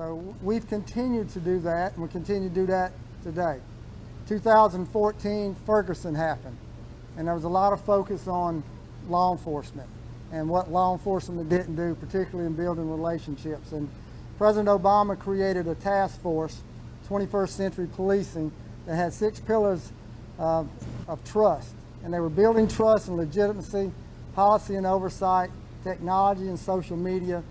So we've continued to do that, and we continue to do that today. 2014, Ferguson happened, and there was a lot of focus on law enforcement and what law enforcement didn't do, particularly in building relationships. And President Obama created a task force, 21st Century Policing, that had 6 pillars of trust. And they were building trust and legitimacy, policy and oversight, technology and social media,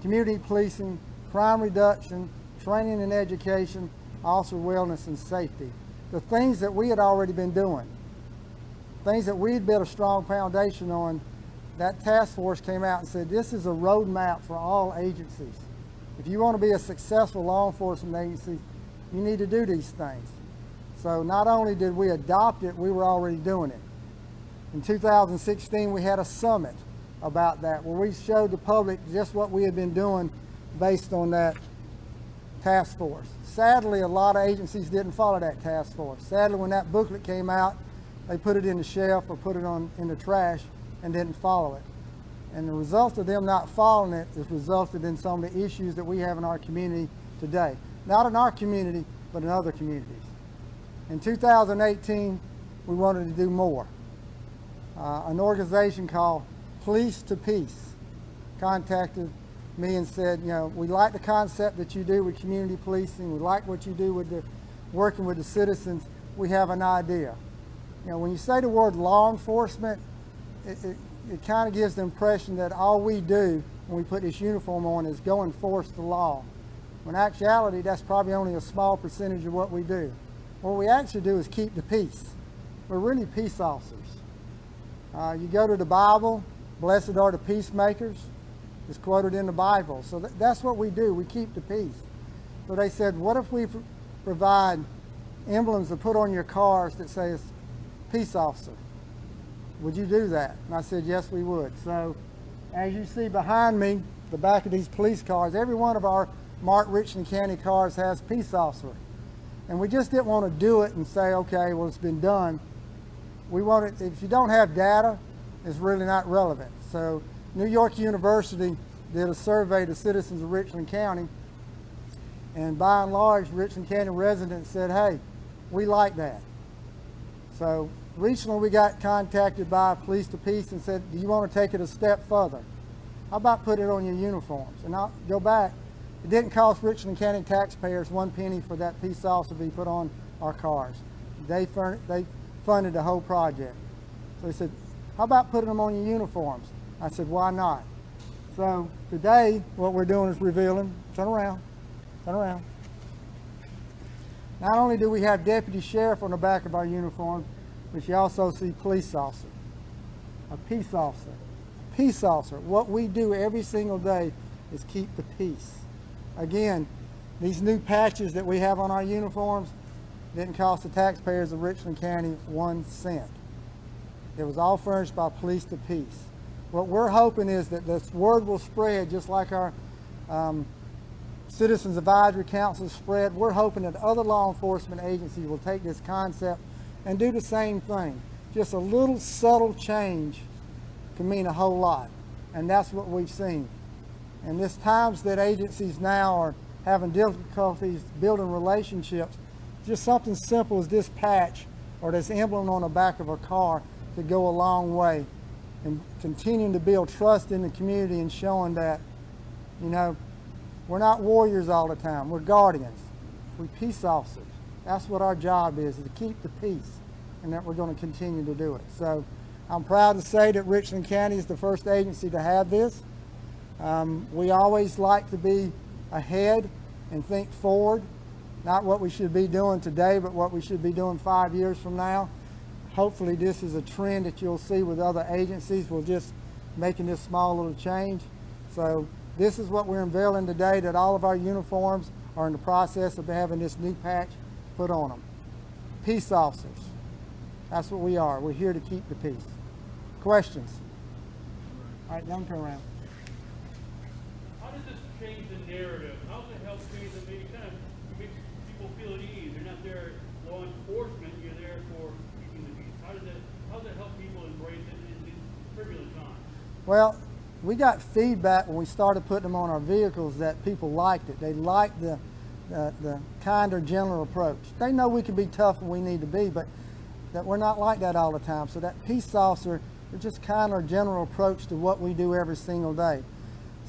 community policing, crime reduction, training and education, officer wellness and safety. The things that we had already been doing, things that we'd built a strong foundation on. That task force came out and said, this is a roadmap for all agencies. If you want to be a successful law enforcement agency, you need to do these things. So not only did we adopt it, we were already doing it. In 2016, we had a summit about that, where we showed the public just what we had been doing based on that task force. Sadly, a lot of agencies didn't follow that task force. Sadly, when that booklet came out, they put it in the shelf or put it in the trash and didn't follow it. And the result of them not following it has resulted in some of the issues that we have in our community today. Not in our community, but in other communities. In 2018, we wanted to do more. An organization called Police to Peace contacted me and said, you know, we like the concept that you do with community policing. We like what you do with working with the citizens. We have an idea. You know, when you say the word law enforcement, it kind of gives the impression that all we do when we put this uniform on is go enforce the law. When in actuality, that's probably only a small percentage of what we do. What we actually do is keep the peace. We're really peace officers. You go to the Bible, blessed are the peacemakers. It's quoted in the Bible. So that's what we do. We keep the peace. So they said, what if we provide emblems to put on your cars that says peace officer? Would you do that? And I said, yes, we would. So as you see behind me, the back of these police cars, every one of our marked Richland County cars has peace officer. And we just didn't want to do it and say, okay, well, it's been done. We wanted, if you don't have data, it's really not relevant. So New York University did a survey to citizens of Richland County, and by and large, Richland County residents said, hey, we like that. So recently we got contacted by Police to Peace and said, do you want to take it a step further? How about put it on your uniforms? And I'll go back. It didn't cost Richland County taxpayers 1 penny for that peace officer to be put on our cars. They funded the whole project. So they said, how about putting them on your uniforms? I said, why not? So today, what we're doing is revealing, turn around. Not only do we have deputy sheriff on the back of our uniform, but you also see police officer, a peace officer. Peace officer, what we do every single day is keep the peace. Again, these new patches that we have on our uniforms didn't cost the taxpayers of Richland County 1 cent. It was all furnished by Police to Peace. What we're hoping is that this word will spread just like our Citizens Advisory Council spread. We're hoping that other law enforcement agencies will take this concept and do the same thing. Just a little subtle change can mean a whole lot, and that's what we've seen. And there's times that agencies now are having difficulties building relationships. Just something simple as this patch or this emblem on the back of a car could go a long way in continuing to build trust in the community and showing that, you know, we're not warriors all the time. We're guardians. We're peace officers. That's what our job is to keep the peace, and that we're going to continue to do it. So I'm proud to say that Richland County is the first agency to have this. We always like to be ahead and think forward, not what we should be doing today, but what we should be doing 5 years from now. Hopefully this is a trend that you'll see with other agencies. We're just making this small little change. So this is what we're unveiling today, that all of our uniforms are in the process of having this new patch put on them. Peace officers. That's what we are. We're here to keep the peace. Questions? All right, don't turn around. How does this change the narrative? How does it help change the maybe kind of makes people feel at ease? You're not there law enforcement, you're there for keeping the peace. How does it help people embrace it in these turbulent times? Well, we got feedback when we started putting them on our vehicles that people liked it. They liked the kinder, gentler approach. They know we can be tough when we need to be, but that we're not like that all the time. So that peace officer is just kinder, general approach to what we do every single day.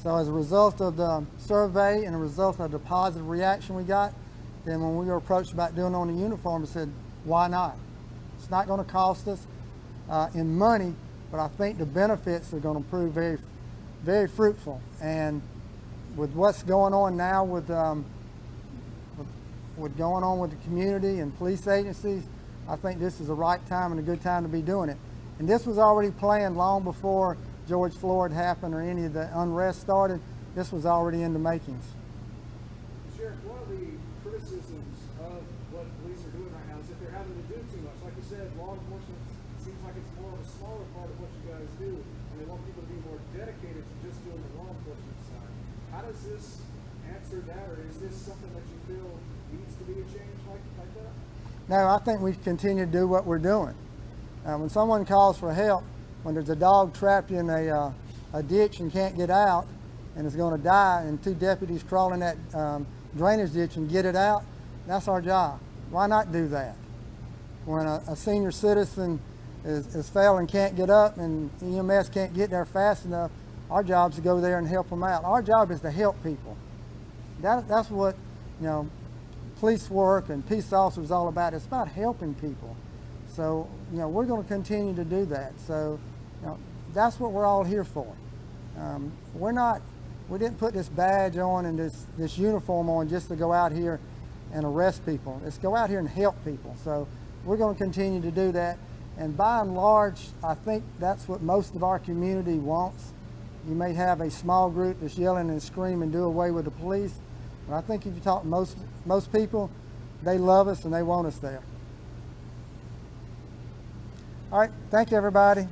So as a result of the survey and a result of the positive reaction we got, then when we were approached about doing on the uniform, we said, why not? It's not going to cost us in money, but I think the benefits are going to prove very, very fruitful. And with what's going on now with going on with the community and police agencies, I think this is the right time and a good time to be doing it. And this was already planned long before George Floyd happened or any of the unrest started. This was already in the makings. Sheriff, one of the criticisms of what police are doing right now is that they're having to do too much. Like you said, law enforcement seems like it's more of a smaller part of what you guys do, and they want people to be more dedicated to just doing the law enforcement side. How does this answer that, or is this something that you feel needs to be a change like that? No, I think we continue to do what we're doing. When someone calls for help, when there's a dog trapped in a ditch and can't get out and is going to die, and 2 deputies crawl in that drainage ditch and get it out, that's our job. Why not do that? When a senior citizen is failing and can't get up and EMS can't get there fast enough, our job is to go there and help them out. Our job is to help people. That's what, police work and peace officers is all about. It's about helping people. So, we're going to continue to do that. So, that's what we're all here for. We didn't put this badge on and this uniform on just to go out here and arrest people. It's go out here and help people. So we're going to continue to do that. And by and large, I think that's what most of our community wants. You may have a small group that's yelling and screaming and do away with the police. But I think if you talk to most people, they love us and they want us there. All right, thank you everybody.